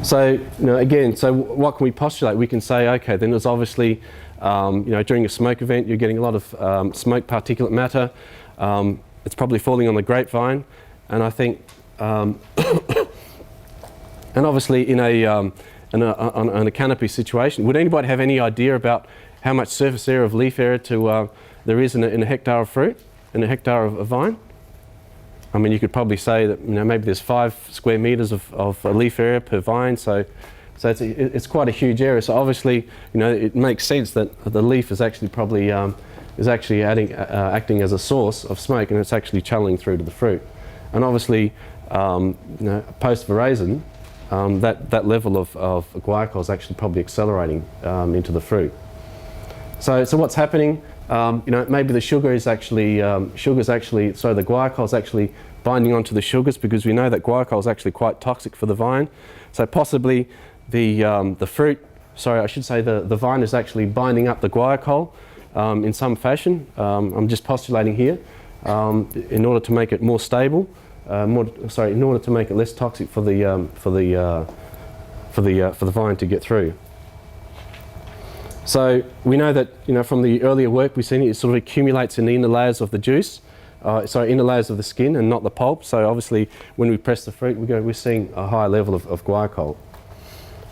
So, again, so what can we postulate? We can say, okay, then there's obviously, during a smoke event, you're getting a lot of smoke particulate matter. It's probably falling on the grapevine, and I think, and obviously in a canopy situation, would anybody have any idea about how much surface area of leaf area there is in a hectare of fruit, in a hectare of vine? I mean, you could probably say that maybe there's 5 square meters of leaf area per vine, so it's quite a huge area. So obviously, it makes sense that the leaf is actually probably acting as a source of smoke, and it's actually channeling through to the fruit. And obviously, post veraison, that level of glycol is actually probably accelerating into the fruit. So what's happening? Maybe the sugar is actually, the glycol is actually binding onto the sugars, because we know that glycol is actually quite toxic for the vine. So possibly the vine is actually binding up the glycol in some fashion. I'm just postulating here in order to make it more stable, in order to make it less toxic for the vine to get through. So we know that from the earlier work we've seen, it sort of accumulates in the inner layers of the juice, inner layers of the skin and not the pulp. So obviously when we press the fruit, we're seeing a higher level of glycol.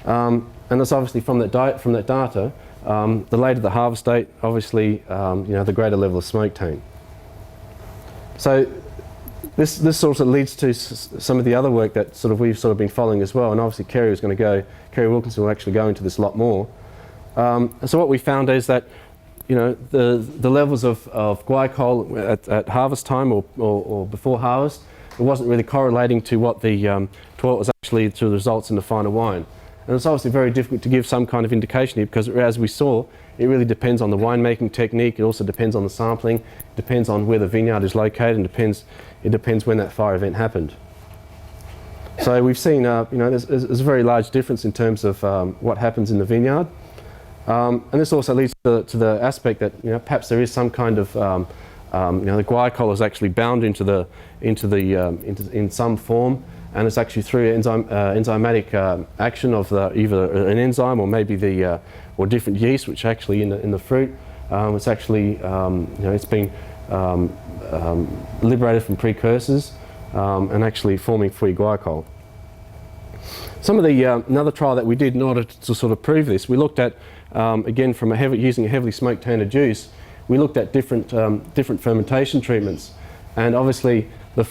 And that's obviously from that data, the later the harvest date, obviously the greater level of smoke taint. So this sort of leads to some of the other work that we've been following as well, and obviously Kerry Wilkinson will actually go into this a lot more. So what we found is that the levels of glycol at harvest time or before harvest, it wasn't really correlating to what was actually to the results in the final wine. And it's obviously very difficult to give some kind of indication here, because as we saw, it really depends on the winemaking technique. It also depends on the sampling. It depends on where the vineyard is located, and it depends when that fire event happened. So we've seen, there's a very large difference in terms of what happens in the vineyard. And this also leads to the aspect that perhaps there is some kind of the glycol is actually bound in some form, and it's actually through enzymatic action of either an enzyme or maybe or different yeast, which actually in the fruit, it's actually it's being liberated from precursors and actually forming free glycol. Some of the another trial that we did in order to sort of prove this, we looked at again from using a heavily smoke tainted juice, we looked at different fermentation treatments, and obviously the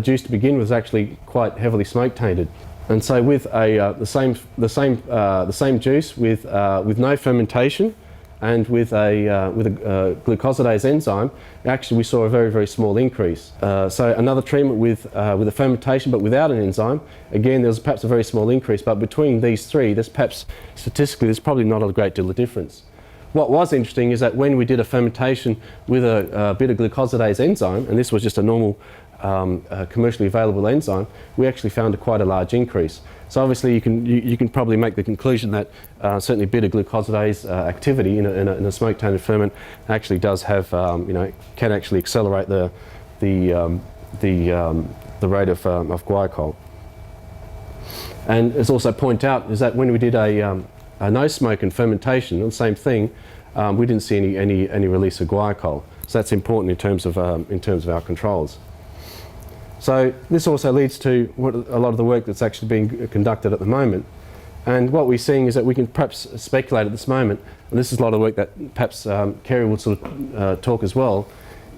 juice to begin with was actually quite heavily smoke tainted, and so with the same juice with no fermentation and with a glucosidase enzyme, actually we saw a very, very small increase. So another treatment with a fermentation but without an enzyme, again there was perhaps a very small increase, but between these three, statistically there's probably not a great deal of difference. What was interesting is that when we did a fermentation with a beta glucosidase enzyme, and this was just a normal commercially available enzyme, we actually found quite a large increase. So obviously you can probably make the conclusion that certainly beta glucosidase activity in a smoke tainted ferment actually does have can actually accelerate the rate of glycol. And as also point out is that when we did a no smoke and fermentation, the same thing, we didn't see any release of glycol. So that's important in terms of our controls. So this also leads to a lot of the work that's actually being conducted at the moment. And what we're seeing is that we can perhaps speculate at this moment, and this is a lot of work that perhaps Kerry will sort of talk as well,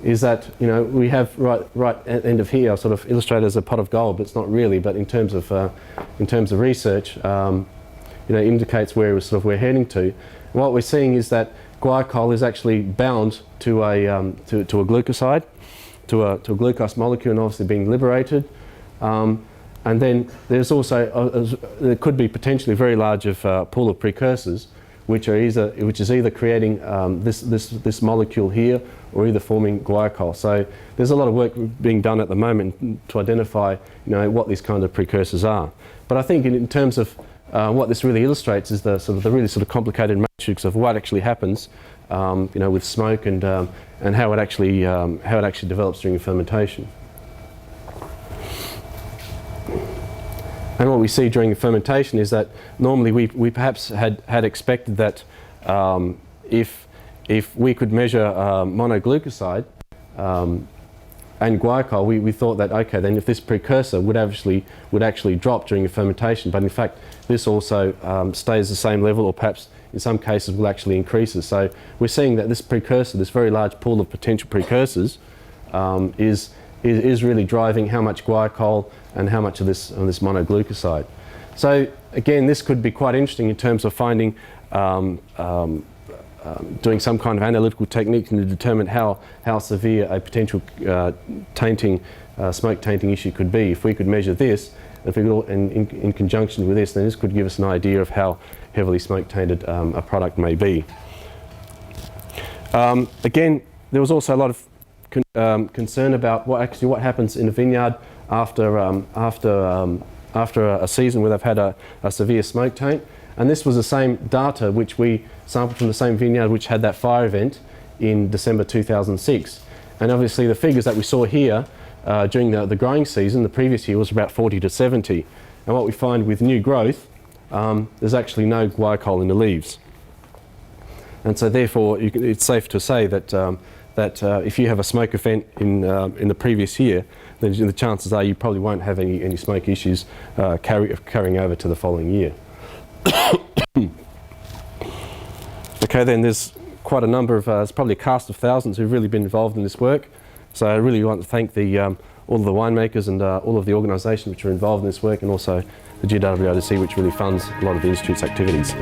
is that we have right at the end of here, I'll sort of illustrate as a pot of gold, but it's not really. But in terms of research, indicates where we're heading to. And what we're seeing is that glycol is actually bound to a glucoside, to a glucose molecule, and obviously being liberated. And then there's also there could be potentially a very large pool of precursors, which is either creating this molecule here or either forming glycol. So there's a lot of work being done at the moment to identify what these kind of precursors are. But I think in terms of what this really illustrates is the really complicated matrix of what actually happens with smoke and how it actually develops during fermentation. And what we see during the fermentation is that normally we perhaps had expected that if we could measure monoglucoside and glycol, we thought that, okay, then if this precursor would actually drop during the fermentation, but in fact this also stays the same level, or perhaps in some cases will actually increase. So we're seeing that this precursor, this very large pool of potential precursors, is really driving how much glycol and how much of this monoglucoside. So again, this could be quite interesting in terms of finding, doing some kind of analytical technique to determine how severe a potential smoke tainting issue could be. If we could measure this, if we could, in conjunction with this, then this could give us an idea of how heavily smoke tainted a product may be. Again, there was also a lot of concern about what happens in a vineyard after a season where they've had a severe smoke taint. And this was the same data which we sampled from the same vineyard which had that fire event in December 2006. And obviously the figures that we saw here during the growing season, the previous year, was about 40 to 70. And what we find with new growth, there's actually no glycol in the leaves. And so therefore it's safe to say that if you have a smoke event in the previous year, then the chances are you probably won't have any smoke issues carrying over to the following year. Okay, then there's quite a number of, there's probably a cast of thousands who've really been involved in this work. So I really want to thank all of the winemakers and all of the organisations which are involved in this work, and also the AWRI Industry, which really funds a lot of the Institute's activities.